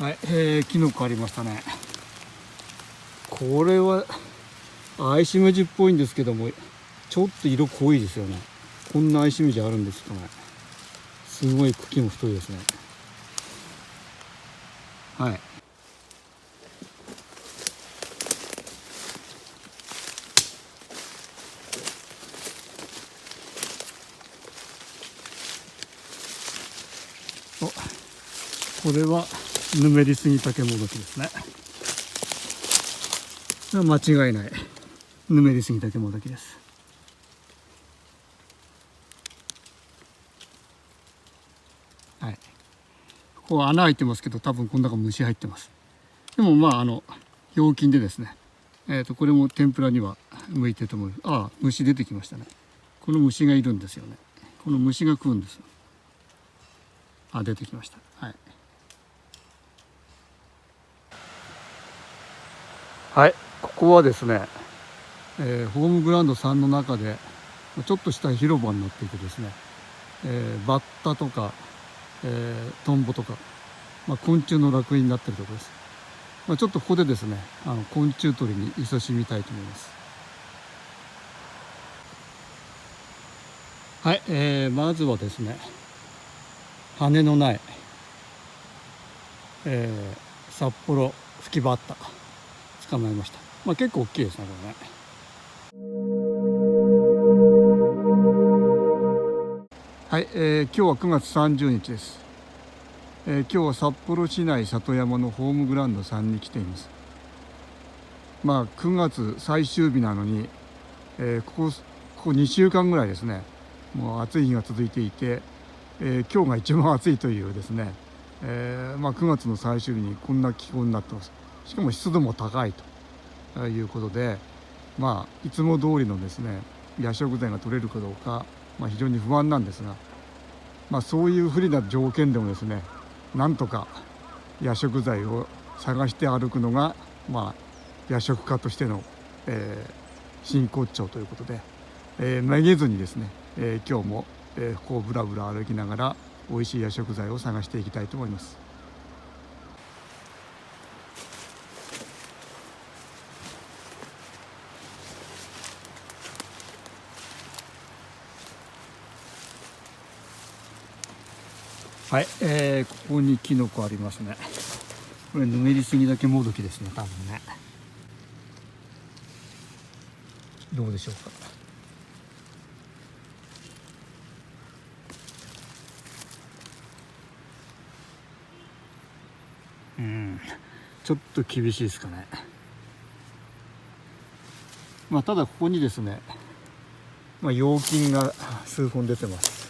はい、キノコありましたね。これはアイシメジっぽいんですけども、ちょっと色濃いですよね。こんなアイシメジあるんですかね。すごい茎も太いですね。はい。これはぬめりすぎたけもどきですね。間違いないぬめりすぎたけもどきです。はい。ここ穴開いてますけど、多分この中虫入ってます。でもひょうきんでですね、これも天ぷらには向いてると思う。ああ、虫出てきましたね。この虫がいるんですよね。この虫が食うんですよ。あ、出てきました。はい。はい、ここはですね、ホームグラウンド3の中でちょっとした広場になっていてですね、バッタとか、トンボとか、昆虫の楽園になっているところです。ちょっとここでですね、昆虫取りに勤しみたいと思います。はい、まずはですね、羽のない、札幌吹きバッタ捕まえました。結構大きいですね、これね。はい、今日は9月30日です。今日は札幌市内里山のホームグラウンド3に来ています。9月最終日なのに、ここ2週間ぐらいですね、もう暑い日が続いていて、今日が一番暑いというですね、9月の最終日にこんな気候になってます。しかも湿度も高いということで、いつも通りのですね夜食材が取れるかどうか、非常に不安なんですが、そういう不利な条件でもですね、なんとか夜食材を探して歩くのが、夜食家としての、真骨頂ということで、めげずにですね、今日も、ここをぶらぶら歩きながら美味しい夜食材を探していきたいと思います。はい、ここにキノコありますね。これぬめりすぎだけもどきですね、多分ね。どうでしょうか。ちょっと厳しいですかね。ただここにですね、葉菌が数本出てます。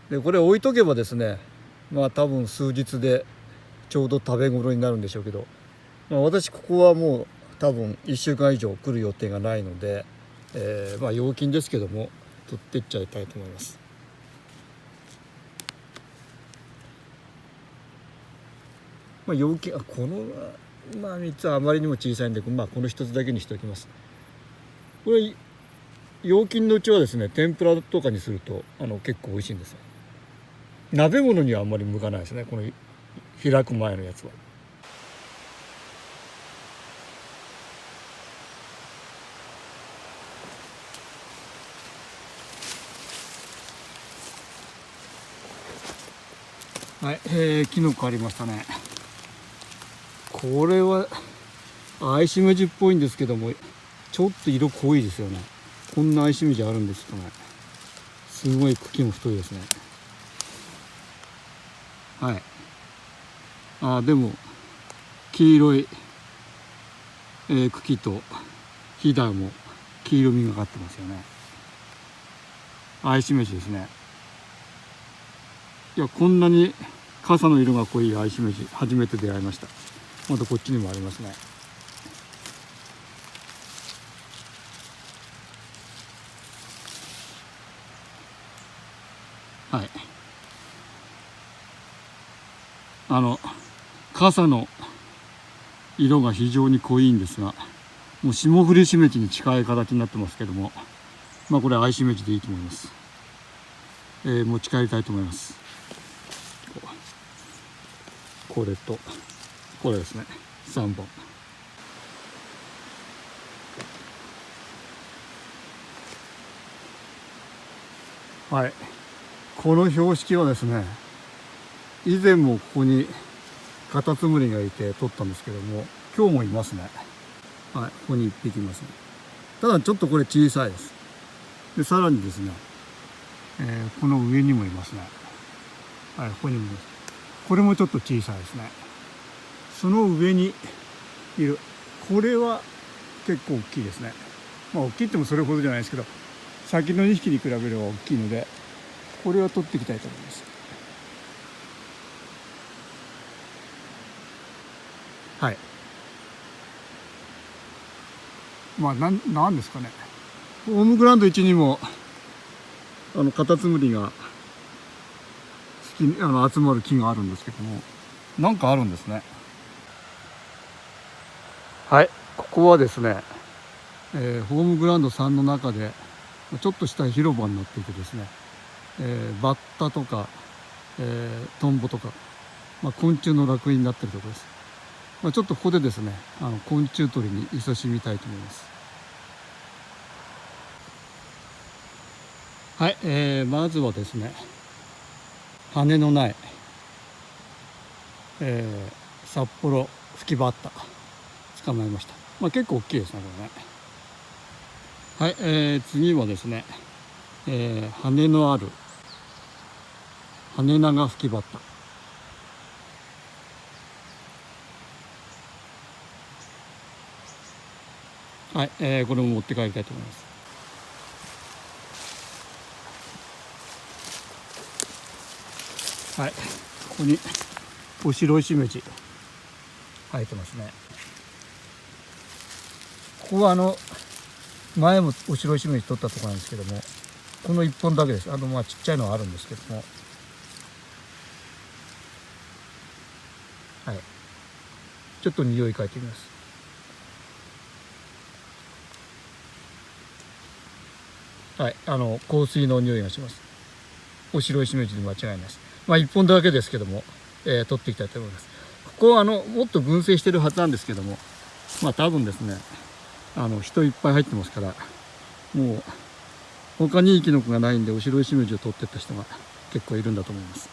でこれ置いとけばですね、多分数日でちょうど食べ頃になるんでしょうけど、私ここはもう多分1週間以上来る予定がないので、葉菌ですけども取ってっちゃいたいと思います。葉菌、この3つはあまりにも小さいんで、この1つだけにしておきます。これ葉菌のうちはですね、天ぷらとかにすると結構美味しいんですよ。鍋物にはあんまり向かないですね、この開く前のやつは。はい、キノコありましたね。これはアイシメジっぽいんですけども、ちょっと色濃いですよね。こんなアイシメジあるんですかね。すごい茎も太いですね。はい。でも黄色い、茎とヒダも黄色みがかってますよね。アイシメジですね。いや、こんなに傘の色が濃いアイシメジ初めて出会いました。またこっちにもありますね。はい。傘の色が非常に濃いんですが、もう霜降りしめじに近い形になってますけども、これアイシメジでいいと思います。持ち帰りたいと思います。これとこれですね、3本。はい、この標識はですね、以前もここにカタツムリがいて取ったんですけども、今日もいますね。はい、ここに1匹いますね。ただちょっとこれ小さいです。でさらにですね、この上にもいますね。はい、ここにもいます。これもちょっと小さいですね。その上にいるこれは結構大きいですね。まあ大きいってもそれほどじゃないですけど、先の2匹に比べれば大きいので、これは取っていきたいと思います。はい。まあなんですかね。ホームグラウンド1にもカタツムリが集まる木があるんですけども、なんかあるんですね。はい、ここはですね、ホームグラウンド3の中でちょっとした広場になっていてですね、バッタとか、トンボとか、昆虫の楽園になっているところです。ちょっとここでですね、昆虫取りに勤しみたいと思います。はい、まずはですね、羽のない、札幌吹きバッタ捕まえました。結構大きいですね、これね。はい、次はですね、羽のある羽長吹きバッタ。はい、これも持って帰りたいと思います。はい、ここにお白石メジ生えてますね。ここは前もお白石メジ取ったところなんですけども、この1本だけです。ちっちゃいのはあるんですけども、はい、ちょっと匂い嗅いでみます。はい、香水の匂いがします。お白石メジに間違いないです。1本だけですけども、取っていきたいと思います。ここはもっと群生してるはずなんですけども、多分ですね、人いっぱい入ってますから、もう他にいいキノコがないんで、お白石メジを取ってった人が結構いるんだと思います。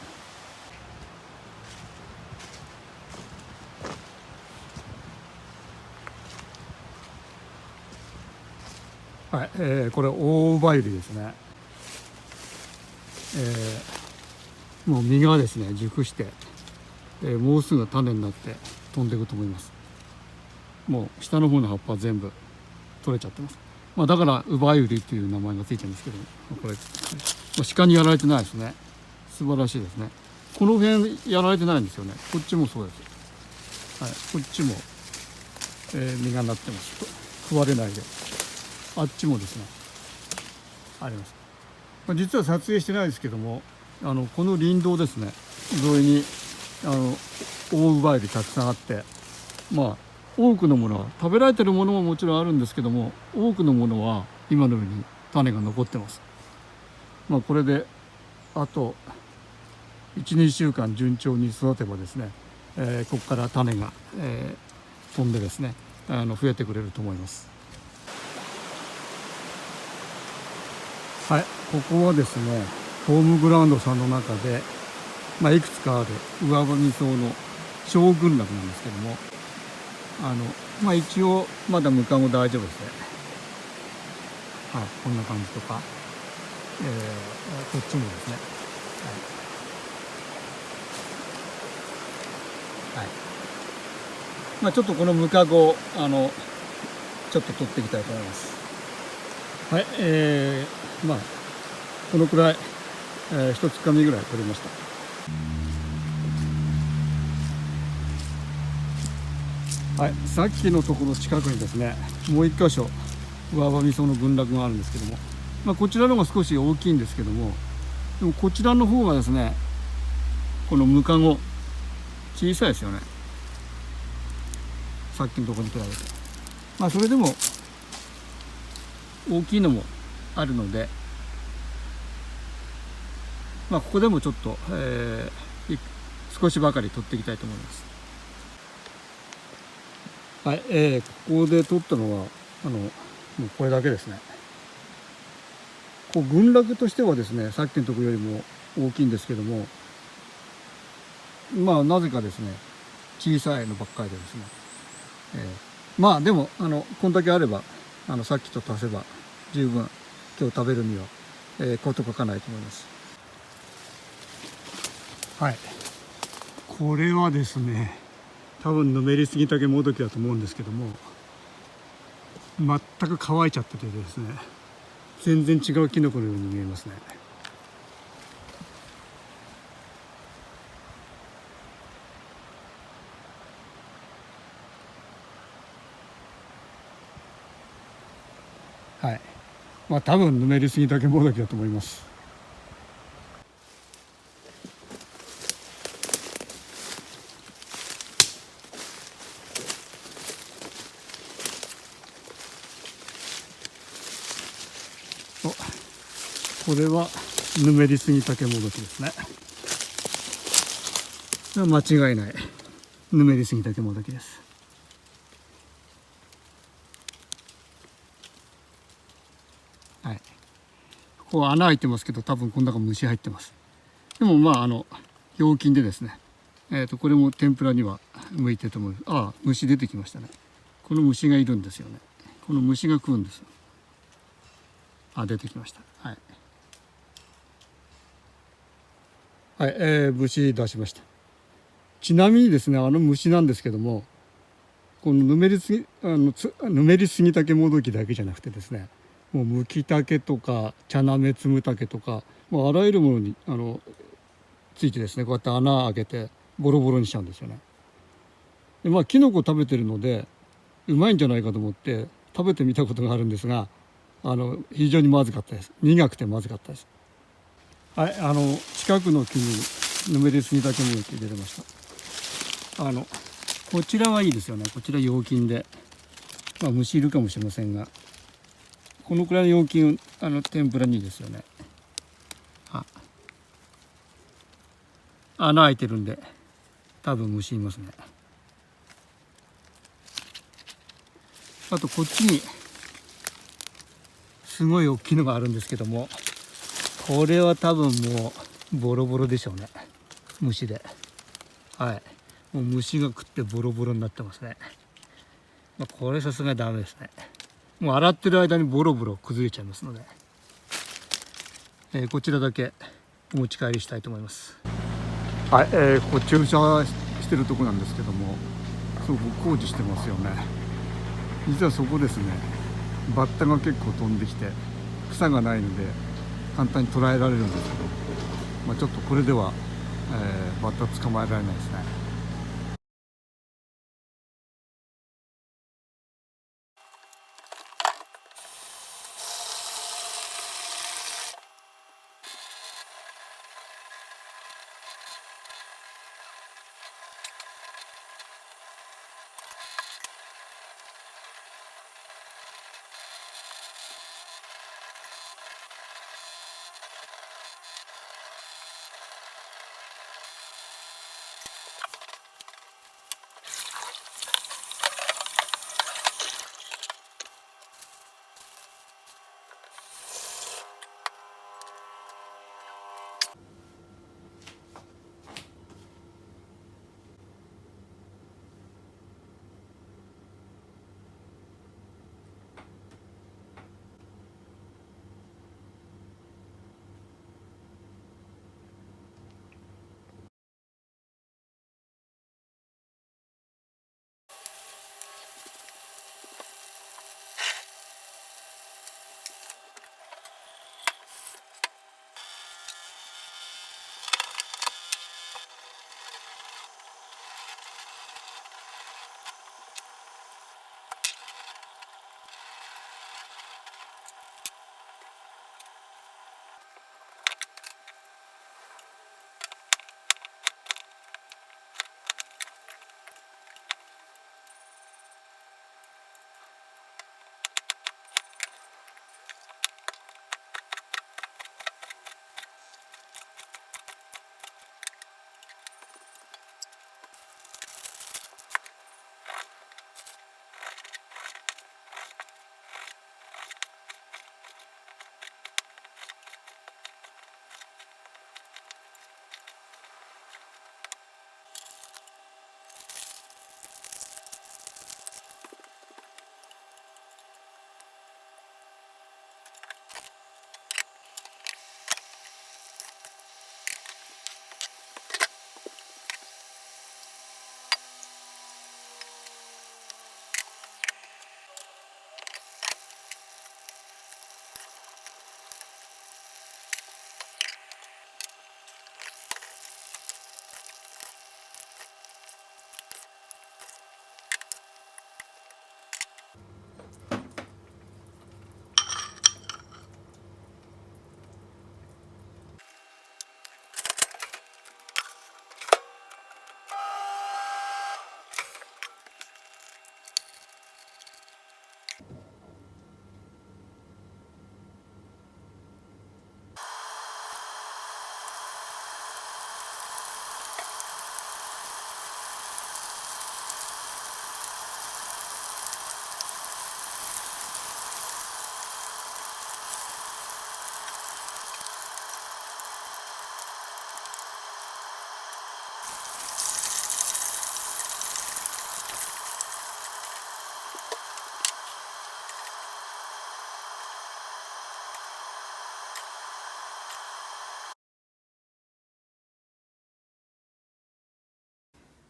はい、これオオウバユリですね。もう実がですね熟して、もうすぐ種になって飛んでいくと思います。もう下の方の葉っぱ全部取れちゃってます。だからウバユリっていう名前がついてるんですけど、これ鹿にやられてないですね。素晴らしいですね。この辺やられてないんですよね。こっちもそうです。はい、こっちも、実がなってます。食われないで。あっちもですねあります。実は撮影してないですけども、この林道ですね沿いにオオウバユリたくさんあって、多くのものは食べられてるものももちろんあるんですけども、多くのものは今のように種が残ってます。これであと 1,2 週間順調に育てばですね、ここから種が、飛んでですね増えてくれると思います。はい、ここはですねホームグラウンドさんの中で、いくつかある上葉草の小群落なんですけども、一応まだムカゴ大丈夫ですね。こんな感じとか、こっちもですね、はい、ちょっとこのムカゴをちょっと取っていきたいと思います。はい、このくらい、一つかみぐらい取れました。はい、さっきのところ近くにですねもう一箇所上葉味噌の群落があるんですけども、こちらの方が少し大きいんですけども、でもこちらの方がですねこのムカゴ小さいですよね、さっきのところに比べて。それでも大きいのもあるので、ここでもちょっと、少しばかり取っていきたいと思います。はい、ここで取ったのはもうこれだけですね。こう群落としてはですね、さっきのところよりも大きいんですけども、まあなぜかですね小さいのばっかりでですね、まあでもこんだけあればさっきと足せば十分今日食べるには、こと書かないと思います。はい、これはですね多分ぬめりすぎたけもどきだと思うんですけども、全く乾いちゃっててですね、全然違うキノコのように見えますね。はい、まあ多分ぬめりすぎたけもどきだと思います。これはぬめりすぎたけもどきですね。間違いないぬめりすぎたけもどきです。はい、ここ穴開いてますけど多分この中虫入ってます。でもまあ陽菌でですね、これも天ぷらには向いてると思います。ああ、虫出てきましたね。この虫がいるんですよね。この虫が食うんですよ。あ、出てきました。はいはい、虫出しました。ちなみにですね虫なんですけども、このぬめりすぎたけもどきだけじゃなくてですね、もうムキタケとか茶なめつむたけとか、もうあらゆるものについてですね、こうやって穴開けてボロボロにしちゃうんですよね。でまあキノコ食べてるのでうまいんじゃないかと思って食べてみたことがあるんですが、非常にまずかったです。苦くてまずかったです。はい、近くの木にぬめりすぎたけもどき出てました。こちらはいいですよね。こちら陽菌で、まあ、虫いるかもしれませんが、このくらいの陽菌天ぷらにいいですよね。穴開いてるんで多分虫いますね。あとこっちにすごい大きいのがあるんですけども、これは多分もうボロボロでしょうね、虫で。はい、もう虫が食ってボロボロになってますね。まあ、これさすがにダメですね。もう洗ってる間にボロボロ崩れちゃいますので、こちらだけお持ち帰りしたいと思います。はい、ここ駐車してるとこなんですけども、そう工事してますよね。実はそこですね、バッタが結構飛んできて草がないので簡単に捉えられるんですけど、まあ、ちょっとこれでは、バッタ捕まえられないですね。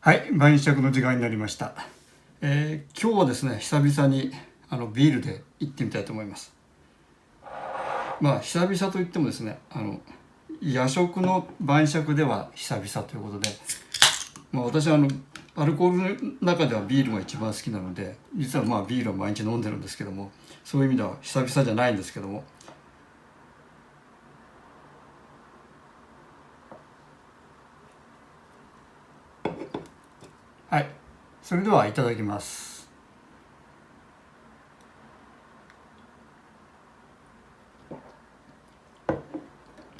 はい、晩酌の時間になりました。今日はですね、久々にビールで行ってみたいと思います。まあ久々といってもですね、夜食の晩酌では久々ということで、私はアルコールの中ではビールが一番好きなので、実はビールを毎日飲んでるんですけども、そういう意味では久々じゃないんですけども、はい、それではいただきます。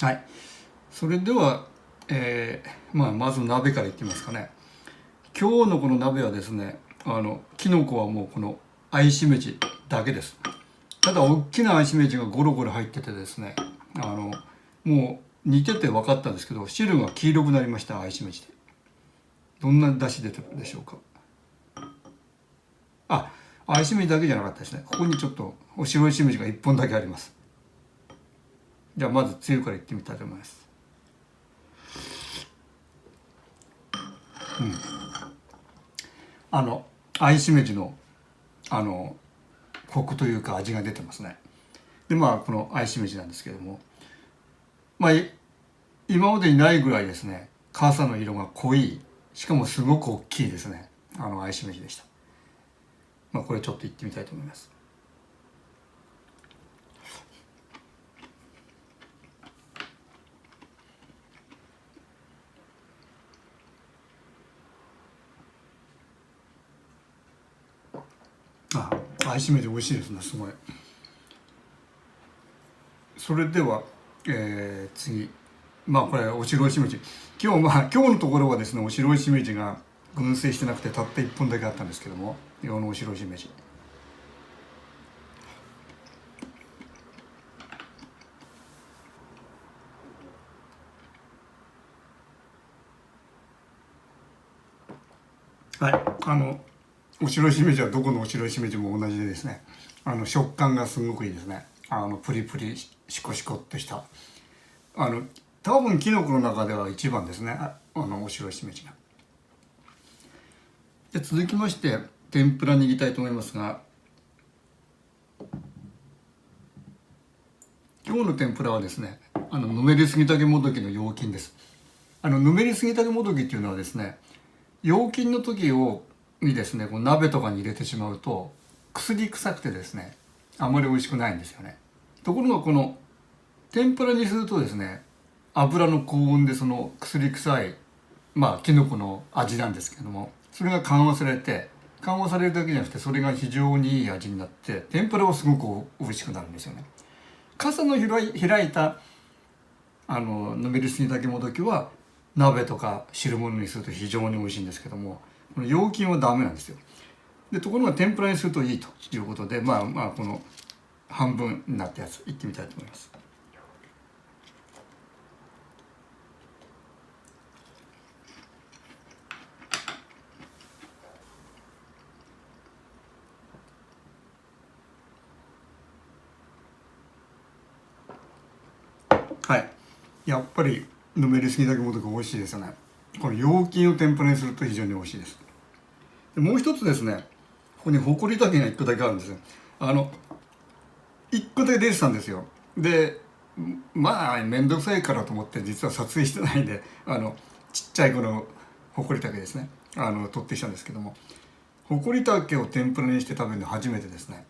はい、それでは、まず鍋からいきますかね。今日のこの鍋はですね、きのこはもうこの愛しめじだけです。ただ大きな愛しめじがゴロゴロ入っててですね、もう煮てて分かったんですけど、汁が黄色くなりました。愛しめじでどんな出汁出てるでしょうか。愛しめじだけじゃなかったですね。ここにちょっとお白いしめじが1本だけあります。じゃあまずつゆからいってみたいと思います。愛しめじのコクというか味が出てますね。でこの愛しめじなんですけども、今までにないぐらいですね、傘の色が濃い、しかもすごく大きいですね、愛しめじでした。これちょっといってみたいと思います。愛しめじ美味しいですね、すごい。それでは、次、これお白いしめじ、今日のところはですね、お白いしめじが群生してなくてたった1本だけあったんですけども、用のお白いしめじ、はい、お白いしめじはどこのお白いしめじも同じでですね、食感がすごくいいですね。プリプリシコシコっとした、多分キノコの中では一番ですね、お白いしめじが。で続きまして天ぷらにいきたいと思いますが、今日の天ぷらはですね、ぬめりすぎたけもどきの陽菌です。ぬめりすぎたけもどきっていうのはですね、陽菌の時にですね、こう鍋とかに入れてしまうと薬臭くてですね、あまり美味しくないんですよね。ところがこの天ぷらにするとですね、油の高温でその薬臭いきのこの味なんですけども、それが緩和されるだけじゃなくて、それが非常にいい味になって天ぷらはすごく美味しくなるんですよね。傘の開いたぬめりすぎたけもどきは鍋とか汁物にすると非常に美味しいんですけども、この陽菌はダメなんですよ。でところが天ぷらにするといいということで、この半分になったやついってみたいと思います。はい、やっぱりぬめりすぎたけもどき美味しいですよね。この陽菌を天ぷらにすると非常に美味しいです。でもう一つですね、ここにほこり竹が1個だけあるんですよ。1個だけ出てたんですよ。で面倒くさいからと思って実は撮影してないんで、ちっちゃいこのほこり竹ですね、取ってきたんですけども、ほこり竹を天ぷらにして食べるの初めてですね。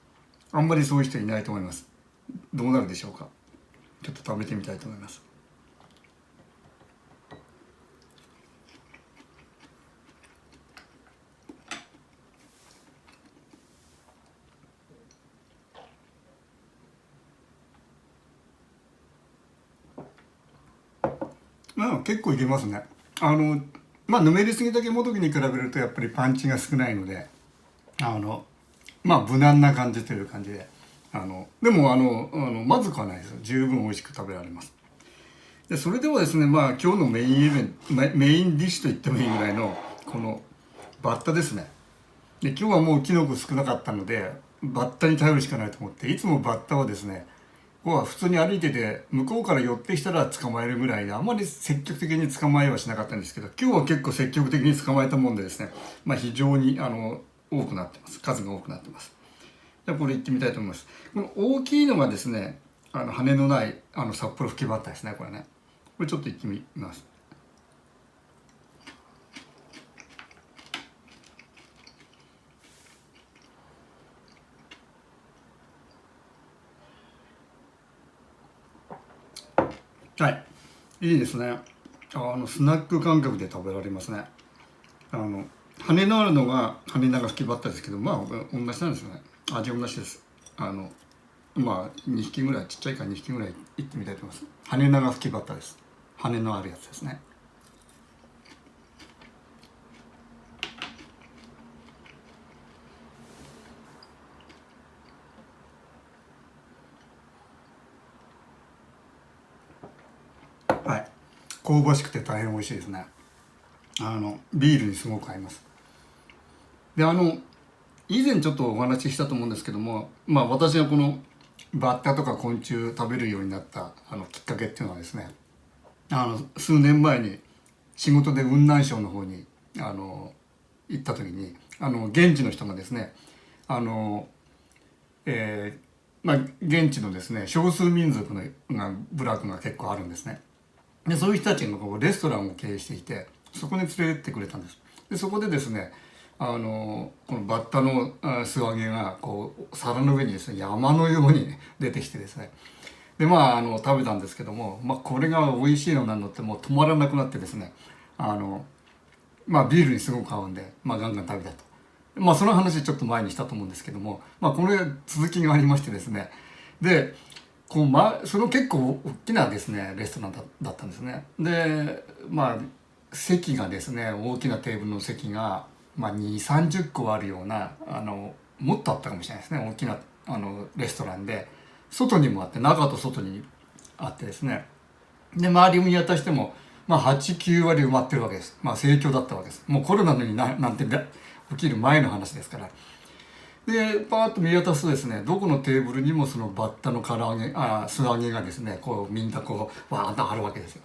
あんまりそういう人いないと思います。どうなるでしょうか。ちょっと食べてみたいと思います。結構いけますね。ぬめりすぎたけもどきに比べるとやっぱりパンチが少ないので、無難な感じという感じで、でもまずくはないです。十分美味しく食べられます。でそれではですね、今日のメインディッシュと言ってもいいぐらいのこのバッタですね。で今日はもうキノコ少なかったのでバッタに頼るしかないと思って、いつもバッタはですね、ここは普通に歩いてて向こうから寄ってきたら捕まえるぐらいで、あまり積極的に捕まえはしなかったんですけど、今日は結構積極的に捕まえたもんでですね、非常に多くなってます。数が多くなってます。じゃあこれいってみたいと思います。この大きいのがですね、羽のない札幌吹きバッタですね。これね、これちょっといってみます。はい、いいですね。スナック感覚で食べられますね。羽のあるのが羽長吹きバッタですけど、同じなんですよね。味同じです。2匹ぐらい、ちっちゃいから2匹ぐらいいってみたいと思います。羽長吹きバッタです。羽のあるやつですね。はい、香ばしくて大変美味しいですね。ビールにすごく合います。で、以前ちょっとお話ししたと思うんですけども、私がこのバッタとか昆虫食べるようになったきっかけっていうのはですね、数年前に仕事で雲南省の方に行った時に現地の人がですね、現地のですね少数民族の部落が結構あるんですね。でそういう人たちがこうレストランを経営していて、そこに連れてってくれたんです。でそこでですね、このバッタの素揚げがこう皿の上にですね山のように出てきてですね、で食べたんですけども、これが美味しいのなんのってもう止まらなくなってですね、ビールにすごく合うんで、ガンガン食べたと。その話ちょっと前にしたと思うんですけども、これ続きがありましてですね、でその結構大きなですねレストランだったんですね。で席がですね、大きなテーブルの席が、2、30個あるようなもっとあったかもしれないですね、大きなレストランで、外にもあって中と外にあってですね、で周りを見渡しても、8、9割埋まってるわけです。盛況だったわけです。もうコロナのになんて起きる前の話ですから。でパーッと見渡すとですね、どこのテーブルにもそのバッタの唐揚げ素揚げがですね、こうみんなこうわーっとあるわけですよ。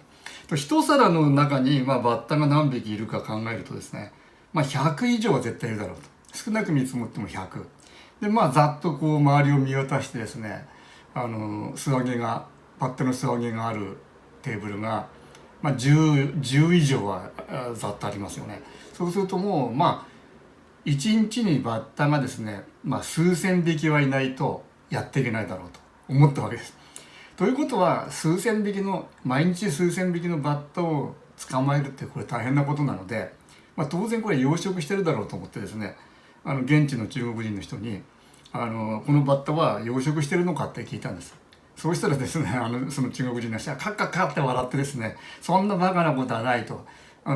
と一皿の中に、バッタが何匹いるか考えるとですね、100以上は絶対いるだろうと。少なく見積もっても100で、ざっとこう周りを見渡してですね、素揚げがバッタの素揚げがあるテーブルが、10以上はざっとありますよね。そうするともう1日にバッタがですね、数千匹はいないとやっていけないだろうと思ったわけです。ということは毎日数千匹のバッタを捕まえるってこれ大変なことなので、当然これ養殖してるだろうと思ってですね、現地の中国人の人にこのバッタは養殖してるのかって聞いたんです。そうしたらですね、その中国人の人はカッカッカッって笑ってですね、そんなバカなことはないと、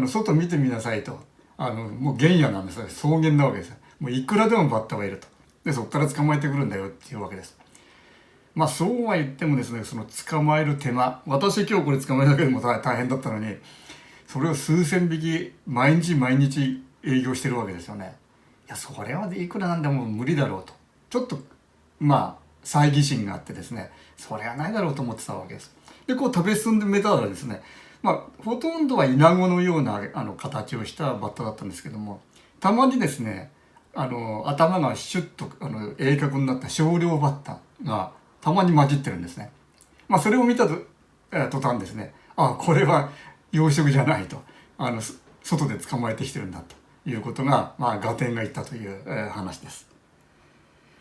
外見てみなさいと、もう原野なんですよ、草原なわけですよ。もういくらでもバッタがいると。でそこから捕まえてくるんだよっていうわけです。そうは言ってもですね、その捕まえる手間、私今日これ捕まえるだけでも大変だったのに、それを数千匹毎日毎日営業してるわけですよね。いやそれはいくらなんでも無理だろうと、ちょっと猜疑心があってですね、それはないだろうと思ってたわけです。でこう食べ進んでみたらですね、ほとんどはイナゴのような形をしたバッタだったんですけども、たまにですね頭がシュッと鋭角になった少量バッタがたまに混じってるんですね。それを見た途端ですね、これは養殖じゃないと、外で捕まえてきてるんだということが、合点がいったという、話です。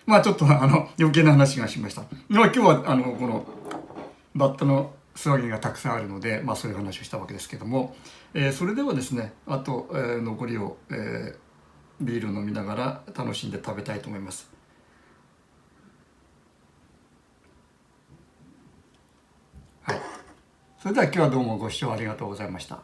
ちょっと余計な話がしました。今日はこのバッタの素揚げがたくさんあるので、そういう話をしたわけですけども、それではですね、あと、残りを、ビールを飲みながら楽しんで食べたいと思います。はい、それでは今日はどうもご視聴ありがとうございました。